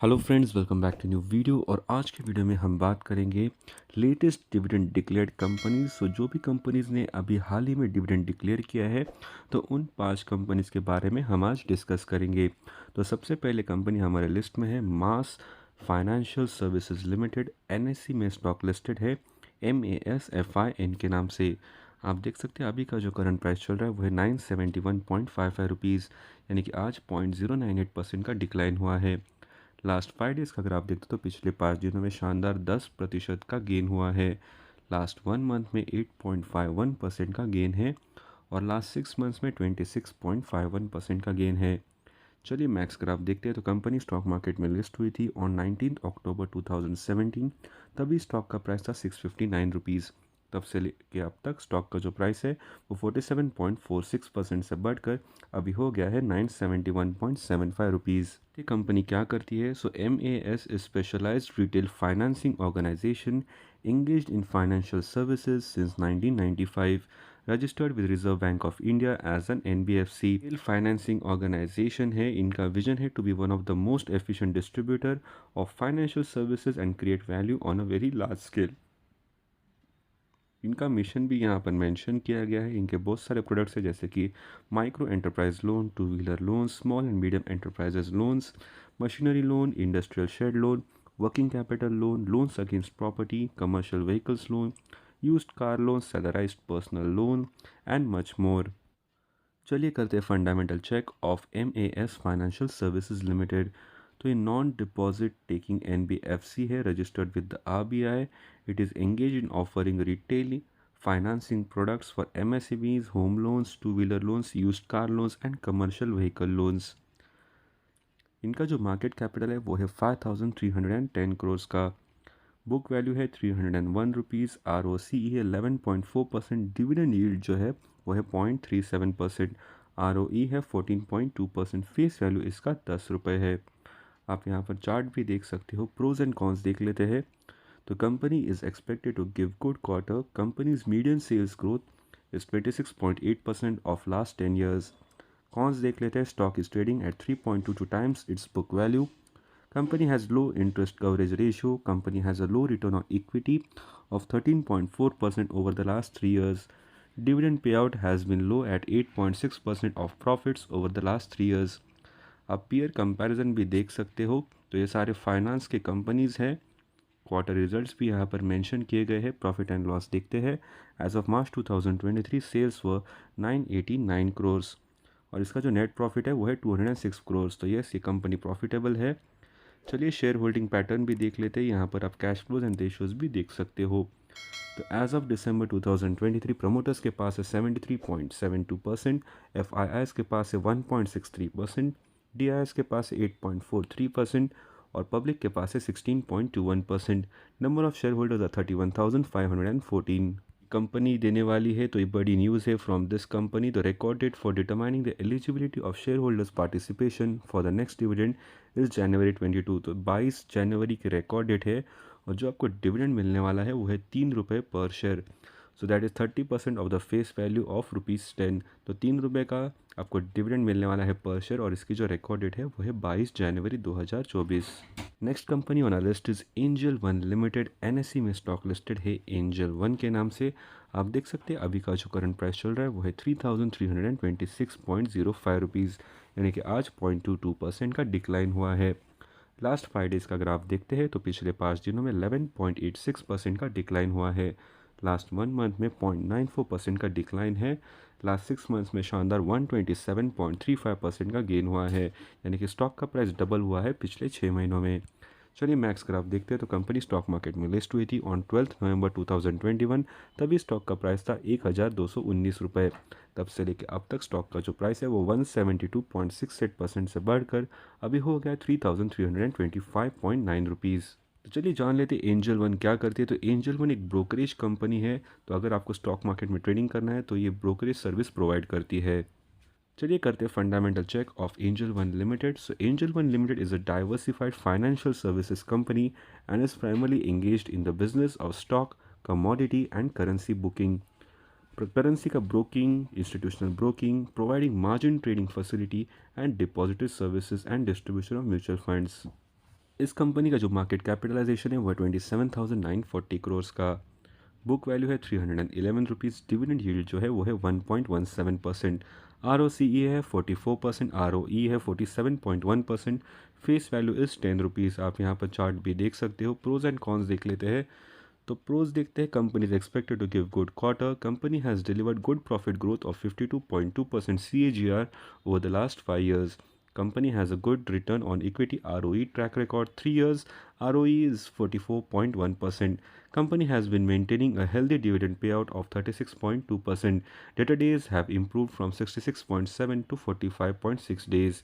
Hello friends, welcome back to new video. और आज के वीडियो में हम बात करेंगे लेटेस्ट डिविडेंड डिक्लेयर्ड कंपनीज। जो भी कंपनीज ने अभी हाल ही में डिविडेंड डिक्लेयर किया है, तो उन 5 कंपनीज के बारे में हम आज डिस्कस करेंगे। तो सबसे पहले कंपनी हमारे लिस्ट में है मास फाइनेंशियल सर्विसेज लिमिटेड। एनएससी में स्टॉक लिस्टेड है MASFIN के नाम से। आप देख सकते हैं अभी का जो करंट प्राइस चल रहा है वो है 971.55 रुपीज़, यानी कि आज 0.098% का डिक्लाइन हुआ है। लास्ट 5 डेज़ का अगर आप देखते हो तो पिछले 5 दिनों में शानदार 10% का गेन हुआ है। लास्ट 1 मंथ में 8.51% का गेन है और लास्ट 6 मंथ्स में 26.51% का गेन है। चलिए मैक्स अगर आप देखते हैं तो कंपनी स्टॉक मार्केट में लिस्ट हुई थी ऑन 19 अक्टूबर 2017। तभी स्टॉक का प्राइस था 659 रुपीज़। तब से लेके अब तक स्टॉक का जो प्राइस है वो 47.46% से बढ़कर अभी हो गया है 971.75 रुपीज़। ये कंपनी क्या करती है? MAS is specialized retail financing organization engaged in financial services since 1995, registered with Reserve Bank of India as an NBFC। Retail financing organisation है। इनका विजन है to be one of the most efficient distributor of financial services and create value on a very large scale. इनका mission भी यहाँ पर mention किया गया है। इनके बहुत सारे प्रोडक्ट्स हैं जैसे कि micro enterprise loan, two wheeler loan, small and medium enterprises loans, machinery loan, industrial shed loan, working capital loan, loans against property, commercial vehicles loan, used car loan, salaried personal loan and much more. चलिए करते हैं fundamental check of MAS financial services limited. तो ये non deposit taking NBFC है, registered with the RBI। It is engage in offering retail financing products for MSMEs, home loans, two wheeler loans, used car loans and commercial vehicle loans. इनका जो market capital है वो है 5310 करोड़ का। Book value है 301 rupees. ROCE है 11.4%। Dividend yield जो है वो है 0.37%। ROE है 14.2%। फेस वैल्यू इसका 10 रुपये है। आप यहाँ पर चार्ट भी देख सकते हो। प्रोज एंड कॉन्स देख लेते हैं। तो company is expected to give good quarter. Company's medium sales growth is 26.8% of last 10 years। Cons देख लेते हैं। Stock is trading at 3.22 times its book value. Company has low interest coverage ratio. Company has a low return on equity of 13.4% over the last 3 years. Dividend payout has been low at 8.6% of profits over the last 3 years. आप peer comparison भी देख सकते हो। तो ये सारे finance के companies हैं। क्वार्टर रिजल्ट्स भी यहाँ पर मेंशन किए गए हैं। प्रॉफिट एंड लॉस देखते हैं। एज ऑफ मार्च 2023 सेल्स व 989 करोड़ और इसका जो नेट प्रॉफिट है वो है 206 करोड़। तो यस, ये कंपनी प्रॉफिटेबल है। चलिए शेयर होल्डिंग पैटर्न भी देख लेते हैं। यहाँ पर आप कैश फ्लोज एंड रेशियोज भी देख सकते हो। तो एज ऑफ दिसंबर 2023 प्रमोटर्स के पास है 73.72%, FIIs के पास है 1.63%, DIs के पास है 8.43% और पब्लिक के पास है 16.21%। Number of share holders are 31,514। Company देने वाली है, तो ये बड़ी न्यूज़ है from this company. The record date for determining the eligibility of share holders participation for the next dividend is January 22। तो 22 जनवरी की रिकॉर्ड डेट है और जो आपको डिविडेंड मिलने वाला है वो है 3 रुपये पर share. So that is 30% of the face value of ₹10। तो 3 रुपये का आपको डिविडेंड मिलने वाला है पर शेयर और इसकी जो रिकॉर्ड डेट है वो है 22 जनवरी 2024। Next company on our list is Angel One Limited. NSE में स्टॉक लिस्टेड है एंजल वन के नाम से। आप देख सकते हैं अभी का जो करंट प्राइस चल रहा है वो है 3,326.05 रुपीज़, यानी कि आज 0.22% का डिक्लाइन हुआ है। लास्ट 5 डेज़ का अगर आप देखते हैं तो पिछले 5 दिनों में 11.86% का डिक्लाइन हुआ है। लास्ट 1 मंथ में 0.94% का डिक्लाइन है। लास्ट 6 मंथ्स में शानदार 127.35% का गेन हुआ है, यानी कि स्टॉक का प्राइस डबल हुआ है पिछले 6 महीनों में। चलिए मैक्स अगर आप देखते हैं तो कंपनी स्टॉक मार्केट में लिस्ट हुई थी ऑन 12 नवंबर 2021। तभी स्टॉक का प्राइस था 1,219 रुपये। तब से लेकर अब तक स्टॉक का जो प्राइस है वो 172.68% से बढ़कर अभी हो गया 3,325.9 रुपीज़। तो चलिए जान लेते हैं एंजल वन क्या करती है। तो एंजल वन एक ब्रोकरेज कंपनी है। तो अगर आपको स्टॉक मार्केट में ट्रेडिंग करना है तो ये ब्रोकरेज सर्विस प्रोवाइड करती है। चलिए करते हैं fundamental check of Angel One limited. Angel One limited is a diversified financial services company and is primarily engaged in the business of stock, commodity and currency booking, currency का broking, institutional broking, providing margin trading facility and depository services and distribution of mutual funds. इस कंपनी का जो market capitalisation है वो 27,940 करोड़ का। Book value है 311 rupees. Dividend yield जो है वो है 1.17%। आर ओ सी ई है 44%। आर ओ ई है 47.1%। Face value is 10 rupees. आप यहाँ पर चार्ट भी देख सकते हो। प्रोज एंड कॉन्स देख लेते हैं। तो प्रोज देखते हैं, company is expected to give good quarter. Company has delivered good profit growth of 52.2% CAGR over the last 5 years. Company has a good return on equity ROE track record 3 years. ROE is 44.1%. Company has been maintaining a healthy dividend payout of 36.2%. Debtor days have improved from 66.7 to 45.6 days.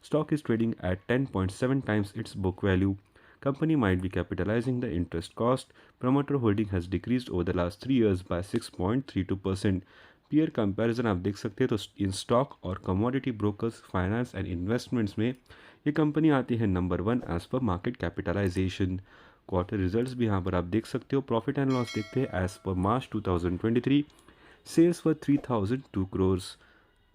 Stock is trading at 10.7 times its book value. Company might be capitalizing the interest cost. Promoter holding has decreased over the last 3 years by 6.32%. Peer comparison आप देख सकते हैं तो in stock और commodity brokers, finance and investments में ये company आती है number 1 as per market capitalisation. Quarter results भी यहाँ पर आप देख सकते हो। प्रॉफिट एंड लॉस देखते हैं as per March 2023। Sales for 3002 crore.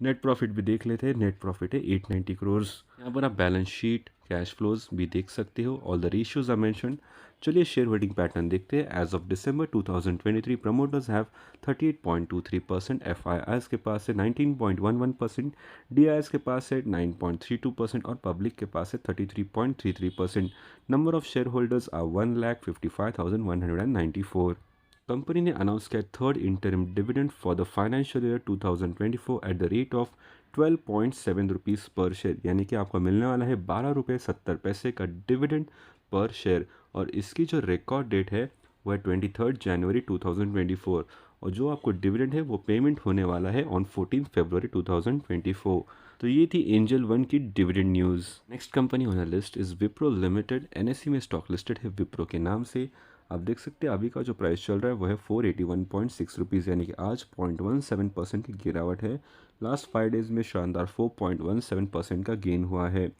Net profit भी देख लेते हैं। नेट प्रॉफिट है 890 करोड़। यहाँ पर आप बैलेंस शीट, कैश फ्लोज भी देख सकते हो। All the ratios are mentioned. चलिए शेयर होल्डिंग पैटर्न देखते हैं। As of December 2023 promoters have 38.23%। FIIs के पास है 19.11%। डी आई एस के पास है 9.32% और पब्लिक के पास है 33.33%। Number of share holders are 1,55,194। Company ने अनाउंस किया third interim dividend for the financial year 2024 at the rate of 12.7 rupees per share, यानी कि आपको मिलने वाला है 12 रुपये 70 पैसे का डिविडेंड पर शेयर। और इसकी जो रिकॉर्ड डेट है वो है 23 जनवरी 2024 और जो आपको डिविडेंड है वो पेमेंट होने वाला है ऑन 14 फरवरी 2024। तो ये थी एंजल वन की dividend news. Next company on the list is Wipro limited. NSC में स्टॉक लिस्टेड है विप्रो के नाम से। आप देख सकते हैं अभी का जो प्राइस चल रहा है वो है 481.6 रुपीज़, यानी कि आज 0.17% की गिरावट है। लास्ट 5 डेज़ में शानदार 4.17% का गेन हुआ है।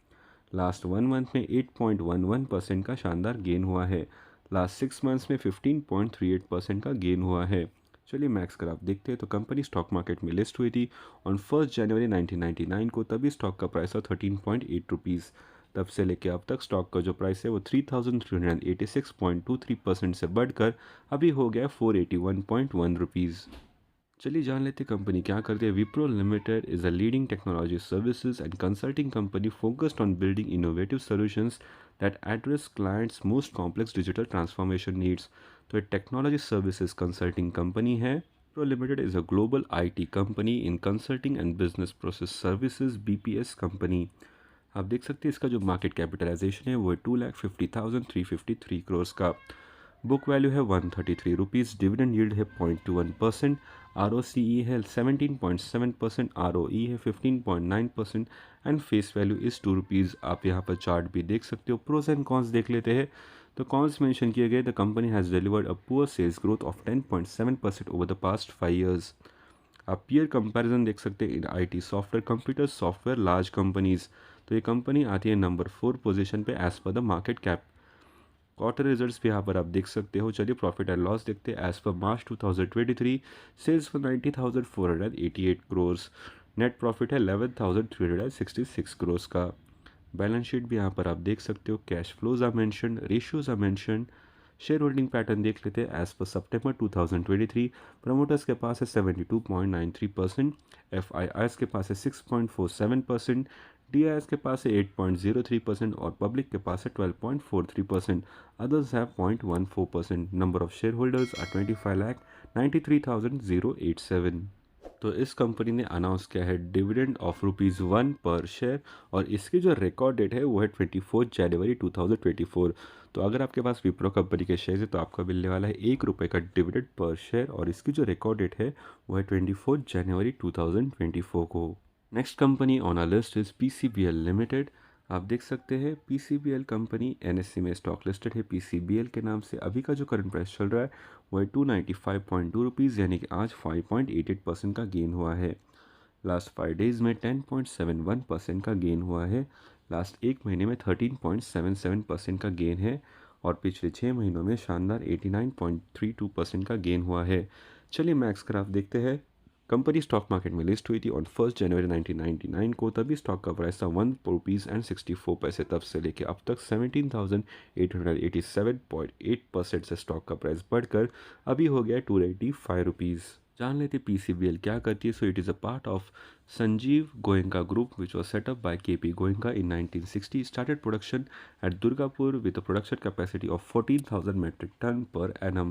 लास्ट 1 मंथ में 8.11% का शानदार गेन हुआ है। लास्ट 6 मंथ्स में 15.38% का गेन हुआ है। चलिए मैक्स ग्राफ देखते हैं। तो कंपनी स्टॉक मार्केट में लिस्ट हुई थी ऑन 1 जनवरी 1999 को। तभी स्टॉक का प्राइस था 13.8 रुपीज़। तब से लेके अब तक स्टॉक का जो प्राइस है वो 3,386.23% से बढ़कर अभी हो गया 481.1 रुपीज़। चलिए जान लेते कंपनी क्या करती है। Wipro limited is a leading technology services and consulting company focused on building innovative solutions that address clients most complex digital transformation needs. तो ये टेक्नोलॉजी सर्विसेज कंसल्टिंग कंपनी है। Wipro limited is a global IT company in consulting and business process services BPS company. आप देख सकते हैं इसका जो market capitalisation है वो है 2,50,353 करोड़ का। बुक वैल्यू है 133 रुपीज़। डिविडेंड यील्ड है 0.21%। आर ओ सी ई है 17.7%। आर ओ ई है 15.9% and face value is 2 rupees. आप यहाँ पर चार्ट भी देख सकते हो। प्रोज एंड कॉन्स देख लेते हैं। तो कॉन्स मेंशन किए गए, the company has delivered a poor sales growth of 10.7% over the past 5 years. आप पीयर कंपैरिजन देख सकते हैं in IT software, computer software, large companies. तो ये कंपनी आती है नंबर 4 पोजीशन पे as per the market cap. Quarter results भी यहाँ पर आप देख सकते हो। चलिए प्रॉफिट एंड लॉस देखते हैं। As per March 2023 sales for 90,488 crore. Net profit है 11,366 करोड़ का। बैलेंस शीट भी यहाँ पर आप देख सकते हो। Cash flows are mention, ratios are mention. Share holding pattern देख लेते हैं। एज पर सितंबर 2023 प्रमोटर्स के पास है 72.93%। एफ आई आईज के पास है 6.47%। डी आई एस के पास है 8.03% और पब्लिक के पास है 12.43%। Others have 0.14%। Number of share holders are 25,93,087। तो इस कंपनी ने अनाउंस किया है डिविडेंड ऑफ ₹1 पर शेयर और इसकी जो रिकॉर्ड डेट है वो है 24 जनवरी 2024। तो अगर आपके पास विप्रो कंपनी के शेयर है तो आपको मिलने वाला है ₹1 का डिविडेंड पर शेयर और इसकी जो रिकॉर्ड डेट है वो है 24 जनवरी 2024 को। Next company on our list is PCBL limited. आप देख सकते हैं पीसीबीएल कंपनी एनएससी में स्टॉक लिस्टेड है पीसीबीएल के नाम से। अभी का जो करंट प्राइस चल रहा है वो है 295.2 रुपीज़, यानी कि आज 5.88% का गेन हुआ है। लास्ट 5 डेज़ में 10.71% का गेन हुआ है। लास्ट एक महीने में 13.77% का गेन है और पिछले 6 महीनों में शानदार 89.32% का गेन हुआ है। चलिए मैक्स ग्राफ देखते हैं। कंपनी स्टॉक मार्केट में लिस्ट हुई थी ऑन 1 जनवरी 1999 को। तभी स्टॉक का प्राइस था ₹1.64। तब से लेके अब तक 17,887.8% से स्टॉक का प्राइस बढ़कर अभी हो गया ₹285। जान लेते पीसीबीएल क्या करती है। So it is a part of Sanjeev Goenka group which was set up by KP Goenka in 1960. Started production at Durgapur with a production capacity of 14,000 metric ton per annum.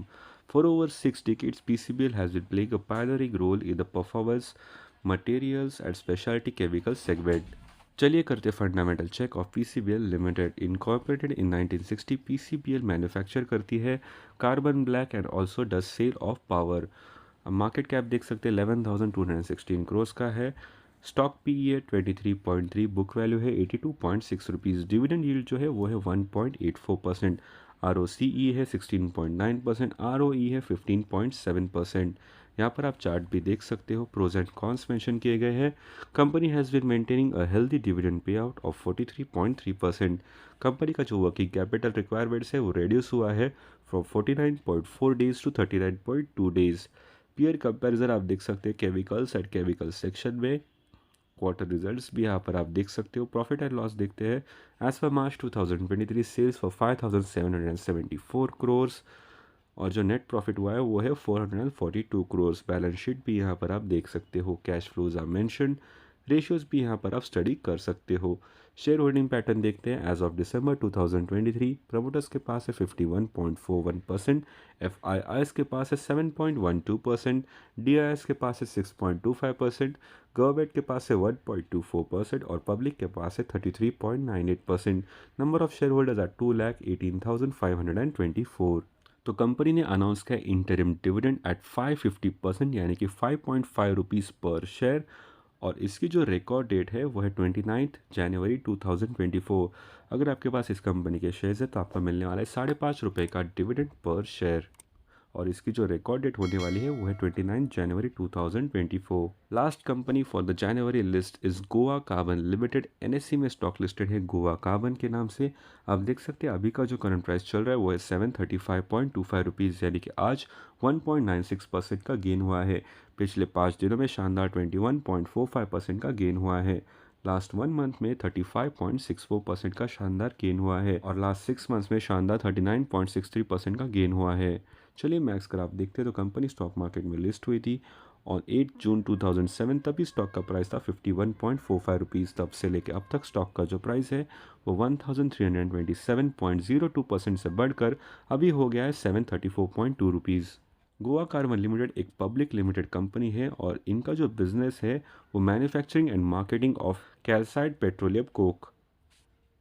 For over 6 decades, PCBL has been playing a pioneering role in the performance materials and specialty chemicals segment. चलिए करते fundamental check of PCBL limited. Incorporated in 1960, PCBL manufacture करती है carbon black and also does sell of power. Market cap देख सकते हैं 11,216 करोड़ का है। Stock P है 23.3, बुक वैल्यू है 82.6 रुपीज़। डिविडेंड यील्ड जो है वो है 1.84%। आर ओ सी ई है 16.9%, आर ओ ई है 15.7%। यहाँ पर आप चार्ट भी देख सकते हो, प्रोज एंड कॉन्स मेंशन किए गए हैं। Company has been maintaining a healthy dividend pay out of 43.3%। Company का जो वर्किंग कैपिटल रिक्वायरमेंट्स है वो रिड्यूस हुआ है from 49.4 days to 39.2 days. Peer comparison आप देख सकते हैं केमिकल्स एंड केमिकल सेक्शन में। क्वार्टर रिजल्ट्स भी यहाँ पर आप देख सकते हो। प्रॉफिट एंड लॉस देखते हैं। As per March 2023 sales for 5,774 crore और जो नेट प्रॉफिट हुआ है वो है 442 करोड़। बैलेंस शीट भी यहाँ पर आप देख सकते हो। Cash flows are mention. Ratios भी यहाँ पर आप स्टडी कर सकते हो। शेयर होल्डिंग पैटर्न देखते हैं। एज ऑफ दिसंबर 2023 प्रमोटर्स के पास है 51.41%, एफ के पास है 7.12%, डी के पास है 6.25%, गवर्नमेंट के पास है 1.24% और पब्लिक के पास है 33.98%। Number of share holders are 2,18,524। तो कंपनी ने अनाउंस किया इंटरिम डिविडेंड एट 550% यानी कि 5.5 रुपीज़ पर शेयर। और इसकी जो रिकॉर्ड डेट है वो है 29 जनवरी 2024। अगर आपके पास इस कंपनी के शेयर्स है तो आपको मिलने वाला है ₹5.5 का डिविडेंड पर शेयर। और इसकी जो रिकॉर्ड डेट होने वाली है वो है 29 जनवरी 2024। Last company for the January list is Goa Carbon limited. NSC में स्टॉक लिस्टेड है गोवा कार्बन के नाम से। आप देख सकते हैं अभी का जो करंट प्राइस चल रहा है वो है 735.25 रुपीज़ यानी कि आज 1.96% का गेन हुआ है। पिछले 5 दिनों में शानदार 21.45% का गेन हुआ है। लास्ट 1 मंथ में 35.64% का शानदार गेन हुआ है और लास्ट 6 मंथ्स में शानदार 39.63% का गेन हुआ है। चलिए मैक्स ग्राफ देखते हैं। तो कंपनी स्टॉक मार्केट में लिस्ट हुई थी और 8 जून 2007। तभी स्टॉक का प्राइस था 51.45 रुपीज़। तब से लेकर अब तक स्टॉक का जो प्राइस है वो 1327.02% से बढ़कर अभी हो गया है 734.2 रुपीज़। गोवा कार्बन लिमिटेड एक पब्लिक लिमिटेड कंपनी है और इनका जो बिजनेस है वो manufacturing and marketing of calcined petroleum coke.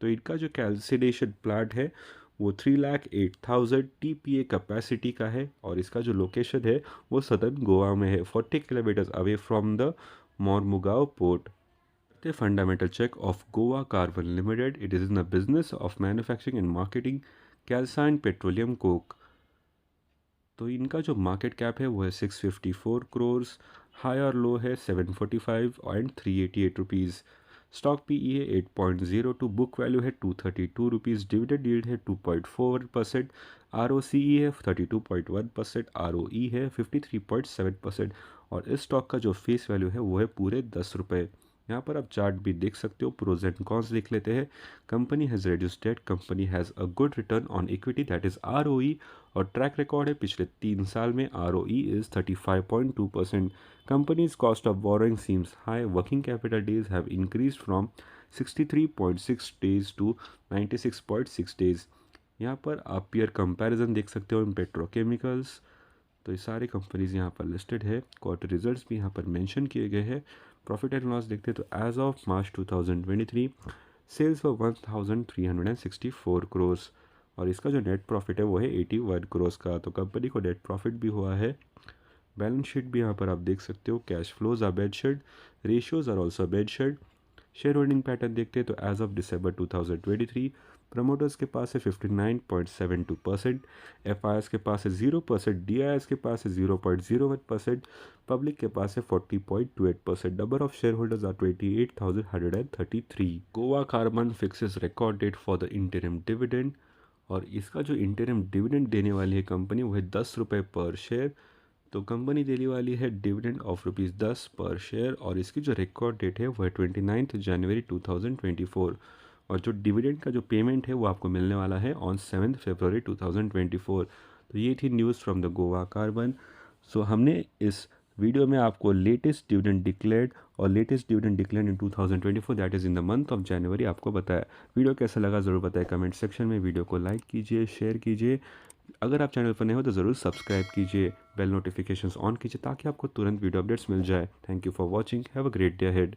तो इनका जो कैल्सिडेशन प्लांट है वो 3,08,000 TPA कैपेसिटी का है और इसका जो लोकेशन है वो सदर्न गोवा में है, 40 kilometres away from the Mormugao port. The fundamental check of Goa Carbon Limited. It is in the business of manufacturing and marketing calcined petroleum coke. तो इनका जो मार्केट कैप है वो है 654 करोड़। हाई और लो है 745 एंड 388 रुपीज़। स्टॉक पीई है 8.02, book value है 232 रुपीज़। डिविडेंड यील्ड है 2.4%, आर ओ सी ई है 32.1%, आर ओ ई है 53.7% और इस स्टॉक का जो फेस वैल्यू है वो है पूरे 10 रुपये। यहाँ पर आप चार्ट भी देख सकते हो। प्रोज एंड कॉन्स देख लेते हैं। Company has reduced debt, company has a good return on equity that is R O E और ट्रैक रिकॉर्ड है पिछले 3 साल में R O E is 35.2%। Company's cost of borrowing seems high. Working capital days have increase from 63.6 days to 96.6 days. यहाँ पर आप peer comparison देख सकते हो इन पेट्रोकेमिकल्स। तो ये सारी कंपनीज यहाँ पर लिस्टेड है। क्वार्टर रिजल्ट्स भी यहाँ पर मेंशन किए गए हैं। प्रॉफिट एंड लॉस देखते हैं तो as of March 2023 sales for 1,364 crore और इसका जो नेट प्रॉफिट है वो है 81 करोड़ का। तो कंपनी को नेट प्रॉफिट भी हुआ है। बैलेंस शीट भी यहाँ पर आप देख सकते हो। Cash flows are mentioned, ratios are also mentioned. Share holding pattern देखते हैं तो एज ऑफ दिसंबर 2023 प्रमोटर्स के पास है 59.72%, एफ के पास है 0%, डी के पास है 0.01%, पब्लिक के पास है 40.28%। Number of share holders are 28,133। Goa carbon fixes record date for the interim dividend और इसका जो इंटरिम डिविडेंड देने वाली है कंपनी वो है 10 रुपये पर शेयर। तो कंपनी देने वाली है डिविडेंड ऑफ ₹10 पर शेयर और इसकी जो रिकॉर्ड डेट है वो है 29 जनवरी 2024 और जो डिविडेंड का जो पेमेंट है वो आपको मिलने वाला है ऑन 7 फरवरी 2024। तो ये थी news from the Goa Carbon. So हमने इस वीडियो में आपको लेटेस्ट डिविडेंड डिक्लेयर्ड और latest dividend declared in 2024 that is in the month of January आपको बताया। वीडियो कैसा लगा ज़रूर बताएं कमेंट सेक्शन में। वीडियो को लाइक कीजिए, शेयर कीजिए। अगर आप चैनल पर नए हो तो ज़रूर सब्सक्राइब कीजिए, बेल नोटिफिकेशंस ऑन कीजिए ताकि आपको तुरंत वीडियो अपडेट्स मिल जाए। Thank you for watching, have a great day ahead.